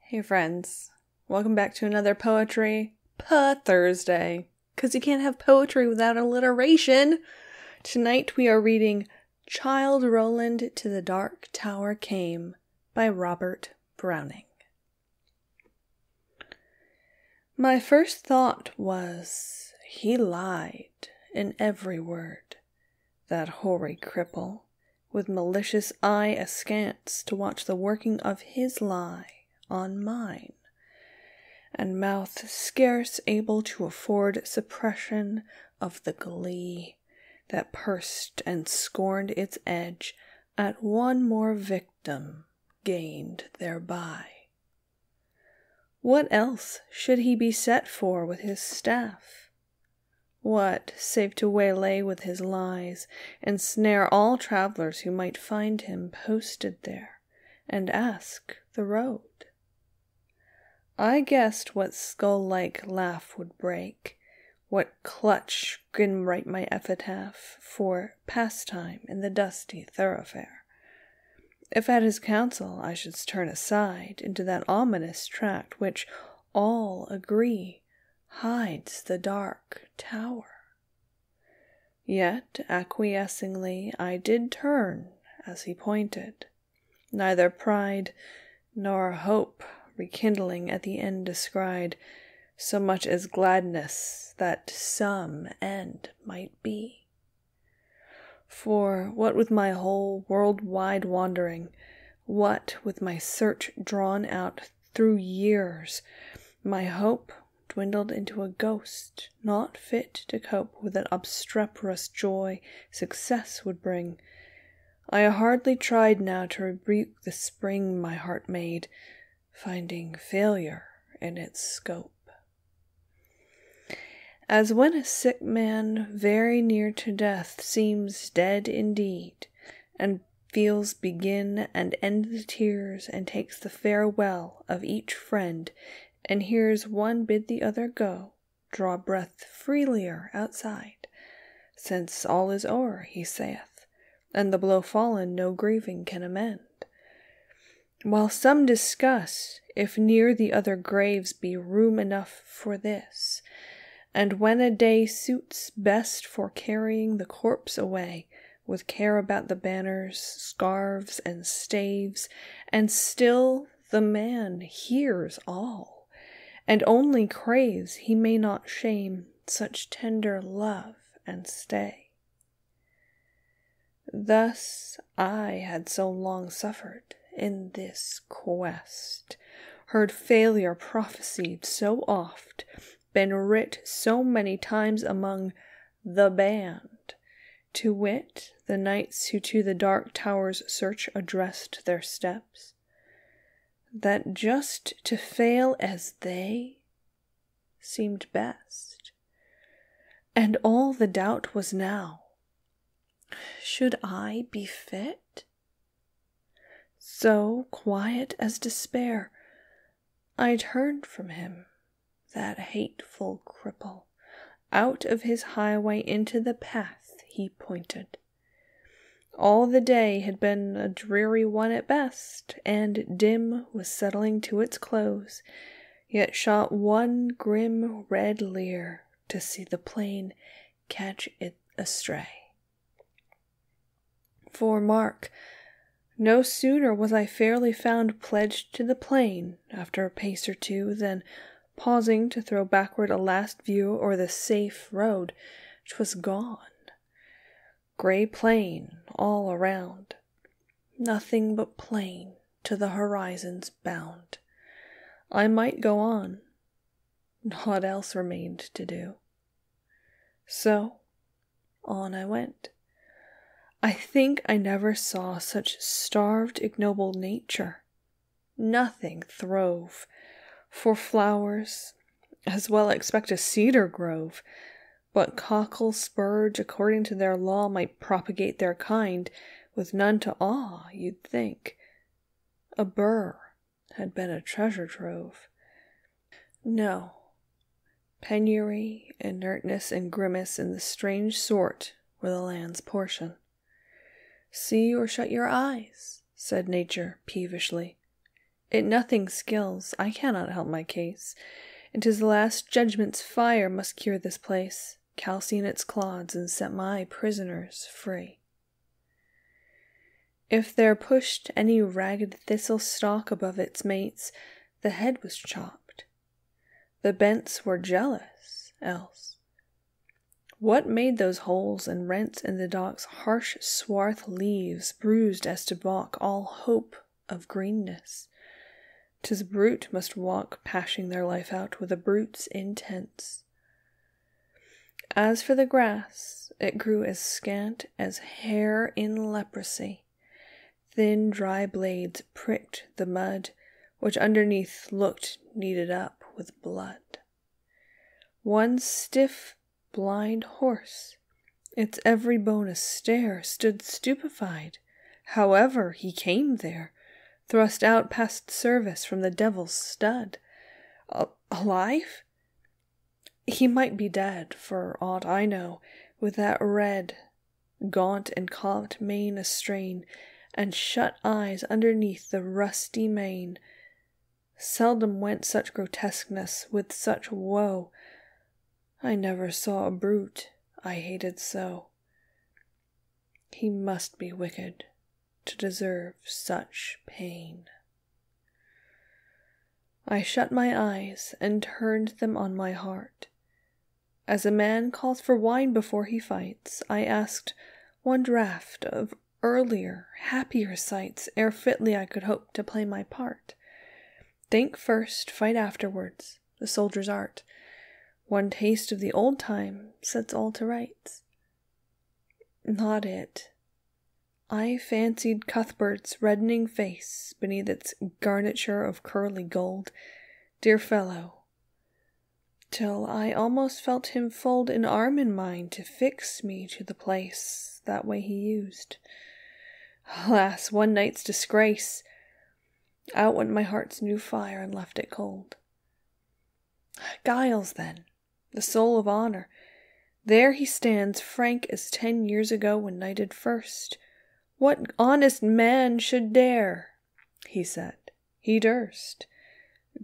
Hey friends, welcome back to another Poetry Thursday, because you can't have poetry without alliteration. Tonight we are reading Childe Roland to the Dark Tower Came by Robert Browning. My first thought was, he lied in every word, that hoary cripple, with malicious eye askance to watch the working of his lie on mine, and mouth scarce able to afford suppression of the glee that pursed and scorned its edge at one more victim gained thereby. What else should he be set for with his staff? What, save to waylay with his lies, and snare all travellers who might find him posted there, and ask the road? I guessed what skull-like laugh would break, what clutch grin-write my epitaph for pastime in the dusty thoroughfare, if at his counsel I should turn aside into that ominous tract which all agree hides the dark tower. Yet acquiescingly I did turn as he pointed, neither pride nor hope rekindling at the end descried, so much as gladness that some end might be. For what with my whole world-wide wandering, what with my search drawn out through years, my hope dwindled into a ghost not fit to cope with that obstreperous joy success would bring. I hardly tried now to rebuke the spring my heart made, finding failure in its scope. As when a sick man very near to death seems dead indeed, and feels begin and end the tears, and takes the farewell of each friend, and hears one bid the other go, draw breath freelier outside, since all is o'er, he saith, and the blow fallen no grieving can amend. While some discuss if near the other graves be room enough for this, and when a day suits best for carrying the corpse away, with care about the banners, scarves, and staves, and still the man hears all, and only craves he may not shame such tender love and stay. Thus I had so long suffered in this quest, heard failure prophesied so oft, been writ so many times among the band, to wit, the knights who to the dark tower's search addressed their steps, that just to fail as they seemed best. And all the doubt was now, should I be fit? So quiet as despair, I turned from him, that hateful cripple, out of his highway into the path he pointed. All the day had been a dreary one at best, and dim was settling to its close, yet shot one grim red leer to see the plain catch it astray. For mark, no sooner was I fairly found pledged to the plain, after a pace or two, than, pausing to throw backward a last view o'er the safe road, 'twas gone. Grey plain all around, nothing but plain to the horizon's bound. I might go on, naught else remained to do. So on I went. I think I never saw such starved, ignoble nature. Nothing throve. For flowers, as well expect a cedar grove, but cockle spurge according to their law might propagate their kind, with none to awe, you'd think. A burr had been a treasure trove. No, penury, inertness, and grimace in the strange sort were the land's portion. See or shut your eyes, said nature peevishly. It nothing skills, I cannot help my case, and 'tis the last judgment's fire must cure this place, calcine its clods, and set my prisoners free. If there pushed any ragged thistle stalk above its mates, the head was chopped. The bents were jealous, else. What made those holes and rents in the dock's harsh swarth leaves, bruised as to balk all hope of greenness? 'Tis a brute must walk pashing their life out with a brute's intents. As for the grass, it grew as scant as hair in leprosy. Thin, dry blades pricked the mud, which underneath looked kneaded up with blood. One stiff, blind horse, its every bone a stare, stood stupefied. However he came there, thrust out past service from the devil's stud. Alive? He might be dead, for aught I know, with that red, gaunt and cocked mane astrain, and shut eyes underneath the rusty mane. Seldom went such grotesqueness with such woe. I never saw a brute I hated so. He must be wicked to deserve such pain. I shut my eyes and turned them on my heart. As a man calls for wine before he fights, I asked one draught of earlier, happier sights, ere fitly I could hope to play my part. Think first, fight afterwards, the soldier's art. One taste of the old time sets all to rights. Not it. I fancied Cuthbert's reddening face beneath its garniture of curly gold, dear fellow, till I almost felt him fold an arm in mine to fix me to the place that way he used. Alas, one night's disgrace! Out went my heart's new fire and left it cold. Giles, then, the soul of honor, there he stands, frank as 10 years ago when knighted first. What honest man should dare? He said. He durst.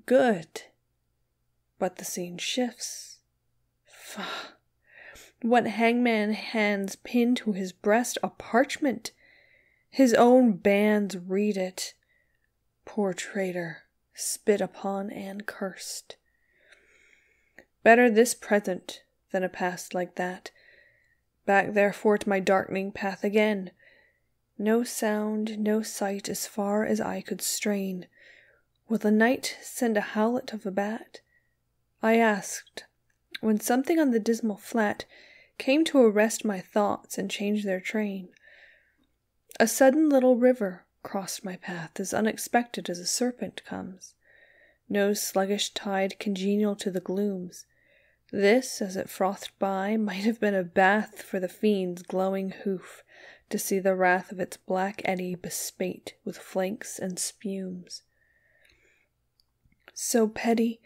Good. But the scene shifts. Faugh! What hangman hands pinned to his breast a parchment? His own bands read it. Poor traitor, spit upon and cursed. Better this present than a past like that. Back therefore to my darkening path again. No sound, no sight as far as I could strain. Will the night send a howlet of a bat? I asked, when something on the dismal flat came to arrest my thoughts and change their train. A sudden little river crossed my path as unexpected as a serpent comes. No sluggish tide congenial to the glooms. This, as it frothed by, might have been a bath for the fiend's glowing hoof, to see the wrath of its black eddy bespate with flakes and spumes. So petty,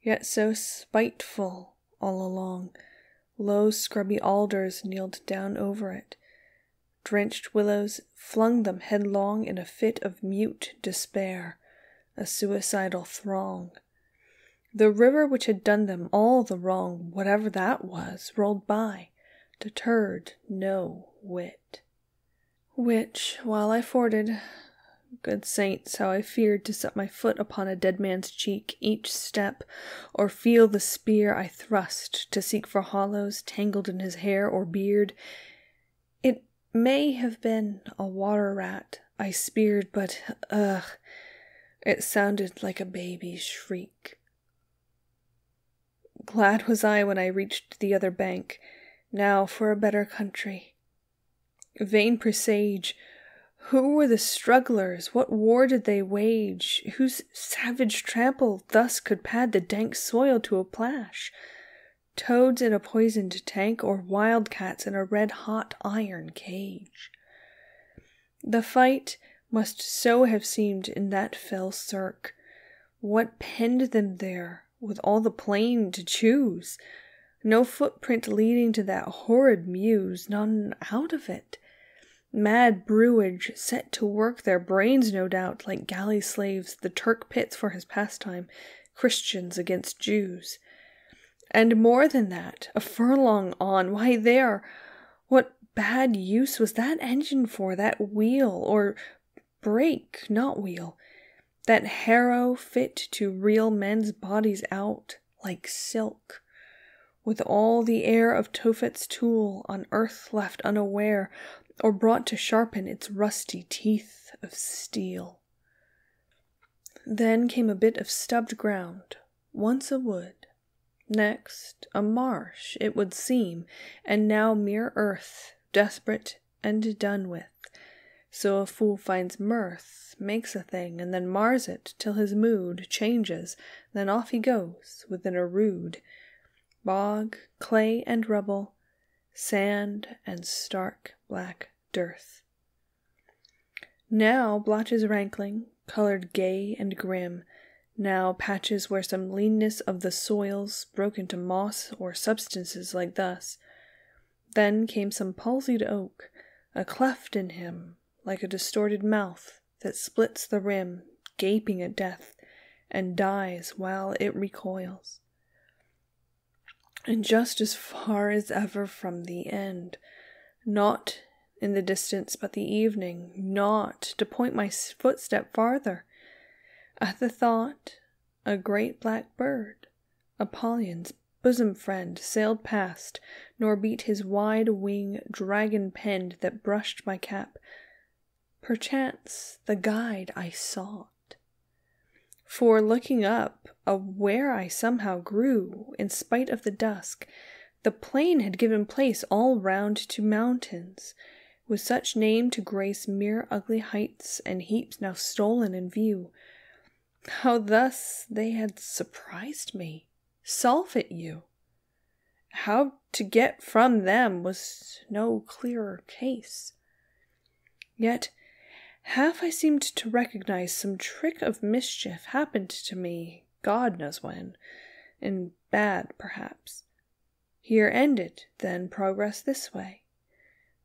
yet so spiteful all along, low scrubby alders kneeled down over it. Drenched willows flung them headlong in a fit of mute despair, a suicidal throng. The river which had done them all the wrong, whatever that was, rolled by, deterred no whit. Which, while I forded, good saints, how I feared to set my foot upon a dead man's cheek each step, or feel the spear I thrust to seek for hollows tangled in his hair or beard. It may have been a water rat I speared, but, it sounded like a baby's shriek. Glad was I when I reached the other bank, now for a better country. Vain presage, who were the strugglers? What war did they wage? Whose savage trample thus could pad the dank soil to a plash? Toads in a poisoned tank, or wildcats in a red-hot iron cage? The fight must so have seemed in that fell cirque. What penned them there, with all the plain to choose? No footprint leading to that horrid mews, none out of it. Mad brewage set to work their brains, no doubt, like galley slaves the Turk pits for his pastime, Christians against Jews. And more than that, a furlong on, why there, what bad use was that engine for, that wheel, or brake, not wheel, that harrow fit to reel men's bodies out like silk, with all the air of Tophet's tool on earth left unaware, or brought to sharpen its rusty teeth of steel. Then came a bit of stubbed ground, once a wood, next a marsh, it would seem, and now mere earth, desperate and done with. So a fool finds mirth, makes a thing, and then mars it till his mood changes, then off he goes within a rude bog, clay and rubble, sand and stark black dearth. Now blotches rankling, colored gay and grim, now patches where some leanness of the soils broke into moss or substances like thus. Then came some palsied oak, a cleft in him, like a distorted mouth that splits the rim, gaping at death, and dies while it recoils. And just as far as ever from the end, not in the distance but the evening, not to point my footstep farther. At the thought, a great black bird, Apollyon's bosom friend, sailed past, nor beat his wide wing dragon-penned that brushed my cap. Perchance the guide I sought. For looking up, aware I somehow grew, in spite of the dusk, the plain had given place all round to mountains, with such name to grace mere ugly heights and heaps now stolen in view. How thus they had surprised me, Sulphit you. How to get from them was no clearer case. Yet half I seemed to recognize some trick of mischief happened to me, God knows when, and bad perhaps. Here ended, then, progress this way,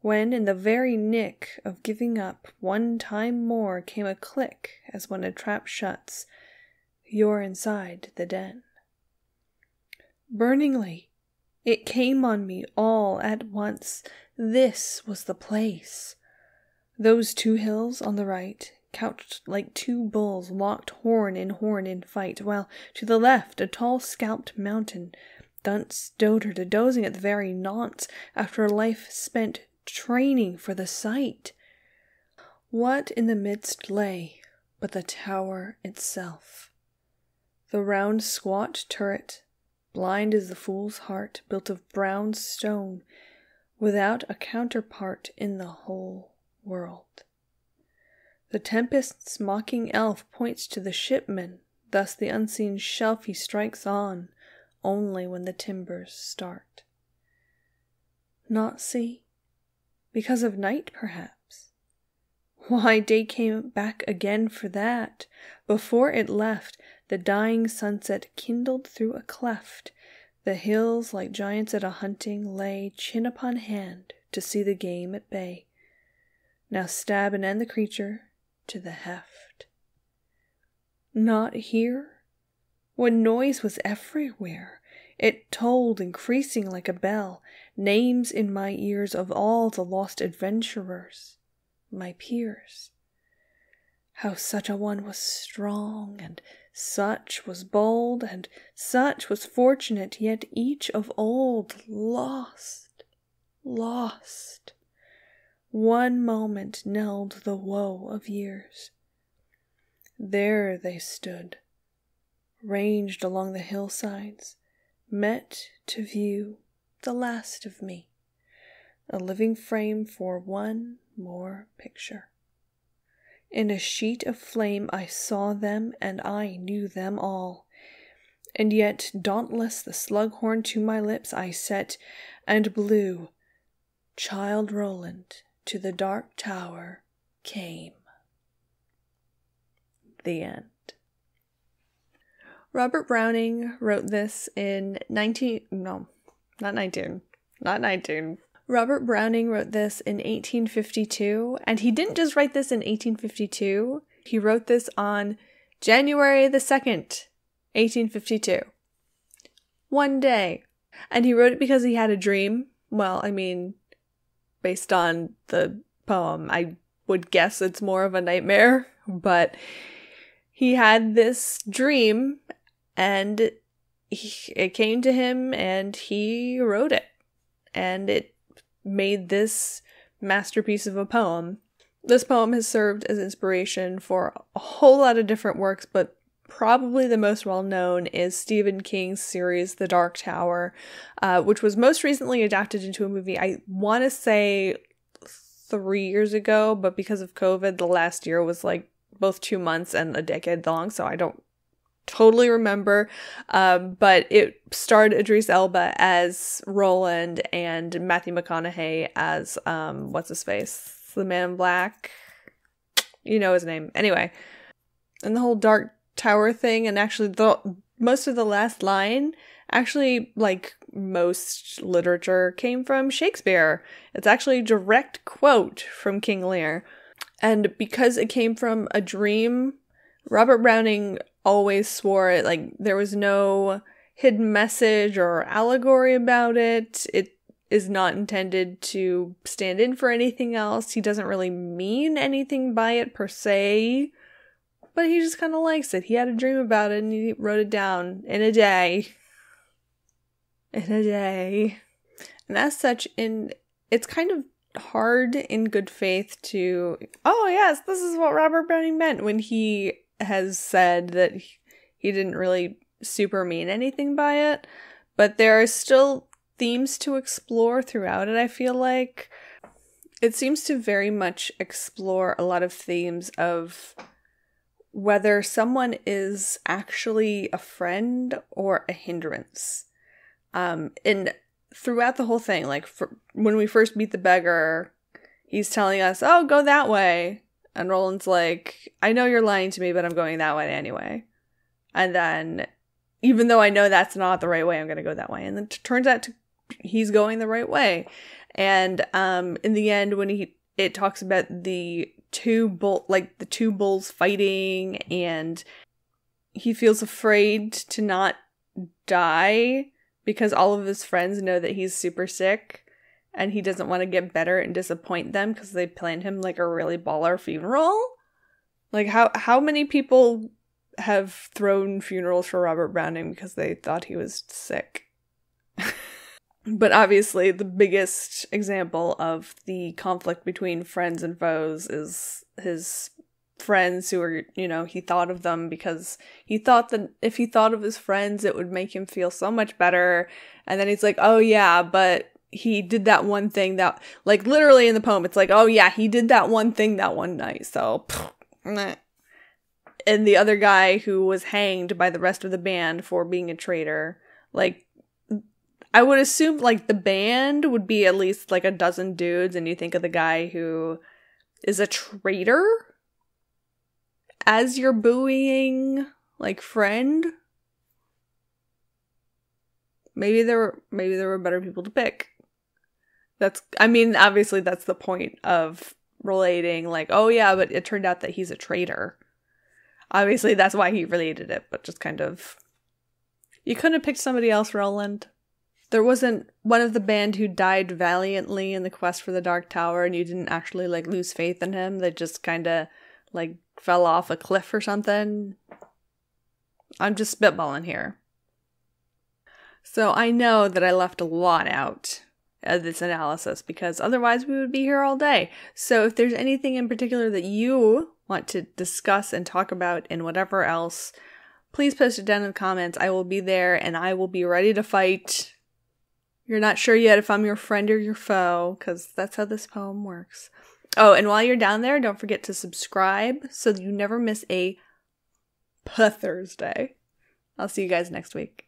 when in the very nick of giving up one time more came a click as when a trap shuts. You're inside the den. Burningly, it came on me all at once. This was the place. Those two hills on the right, couched like two bulls locked horn in fight, while to the left a tall scalped mountain, dunce dotard, a dozing at the very nonce after a life spent training for the sight. What in the midst lay but the tower itself? The round squat turret, blind as the fool's heart, built of brown stone, without a counterpart in the whole world. The tempest's mocking elf points to the shipman, thus the unseen shelf he strikes on, only when the timbers start. Not see? Because of night, perhaps? Why, day came back again for that. Before it left, the dying sunset kindled through a cleft. The hills, like giants at a hunting, lay chin upon hand to see the game at bay. Now stab and end the creature to the heft. Not here? When noise was everywhere, it tolled, increasing like a bell, names in my ears of all the lost adventurers, my peers. How such a one was strong, and such was bold, and such was fortunate, yet each of old lost. One moment knelled the woe of years. There they stood, ranged along the hillsides, met to view the last of me, a living frame for one more picture. In a sheet of flame I saw them, and I knew them all. And yet, dauntless, the slughorn to my lips I set, and blew, Childe Roland to the dark tower came. The end. Robert Browning wrote this in 19... No, not 19. Robert Browning wrote this in 1852, and he didn't just write this in 1852. He wrote this on January the 2nd, 1852. One day. And he wrote it because he had a dream. Well, I mean, based on the poem, I would guess it's more of a nightmare, but he had this dream, and it came to him, and he wrote it. And it made this masterpiece of a poem. This poem has served as inspiration for a whole lot of different works, but probably the most well-known is Stephen King's series, The Dark Tower, which was most recently adapted into a movie, I want to say 3 years ago, but because of COVID, the last year was like both 2 months and a decade long, so I don't totally remember, but it starred Idris Elba as Roland and Matthew McConaughey as, what's-his-face? The Man in Black? You know his name. Anyway, and the whole Dark Tower thing, and actually most of the last line, actually, like most literature, came from Shakespeare. It's actually a direct quote from King Lear. And because it came from a dream, Robert Browning always swore it, like, there was no hidden message or allegory about it. It is not intended to stand in for anything else. He doesn't really mean anything by it per se, but he just kind of likes it. He had a dream about it and he wrote it down in a day. In a day. And as such, it's kind of hard in good faith to, oh yes, this is what Robert Browning meant, when he has said that he didn't really super mean anything by it. But there are still themes to explore throughout it, I feel like. It seems to very much explore a lot of themes of whether someone is actually a friend or a hindrance. And throughout the whole thing, like when we first meet the beggar, he's telling us, oh, go that way. And Roland's like, I know you're lying to me, but I'm going that way anyway. And then, even though I know that's not the right way, I'm going to go that way. And then it turns out he's going the right way. And in the end, when it talks about the two bulls fighting, and he feels afraid to not die because all of his friends know that he's super sick, and he doesn't want to get better and disappoint them because they planned him like a really baller funeral. Like, how many people have thrown funerals for Robert Browning because they thought he was sick? But obviously the biggest example of the conflict between friends and foes is his friends who are, he thought of them because he thought that if he thought of his friends, it would make him feel so much better. And then he's like, oh yeah, but he did that one thing that, like, literally in the poem, it's like, oh yeah, he did that one thing that one night, so meh. And the other guy who was hanged by the rest of the band for being a traitor, like, I would assume, like, the band would be at least, like, a dozen dudes, and you think of the guy who is a traitor as your buoying, like, friend. Maybe there were better people to pick. Obviously that's the point of relating, like, oh yeah, but it turned out that he's a traitor. Obviously that's why he related it, but just kind of, you couldn't have picked somebody else, Roland. There wasn't one of the band who died valiantly in the quest for the Dark Tower, and you didn't actually, like, lose faith in him. They just kind of, like, fell off a cliff or something. I'm just spitballing here. So I know that I left a lot out of this analysis, because otherwise we would be here all day. So if there's anything in particular that you want to discuss and talk about and whatever else, please post it down in the comments. I will be there and I will be ready to fight. You're not sure yet if I'm your friend or your foe, because that's how this poem works. Oh, and while you're down there, don't forget to subscribe so that you never miss a Thursday. I'll see you guys next week.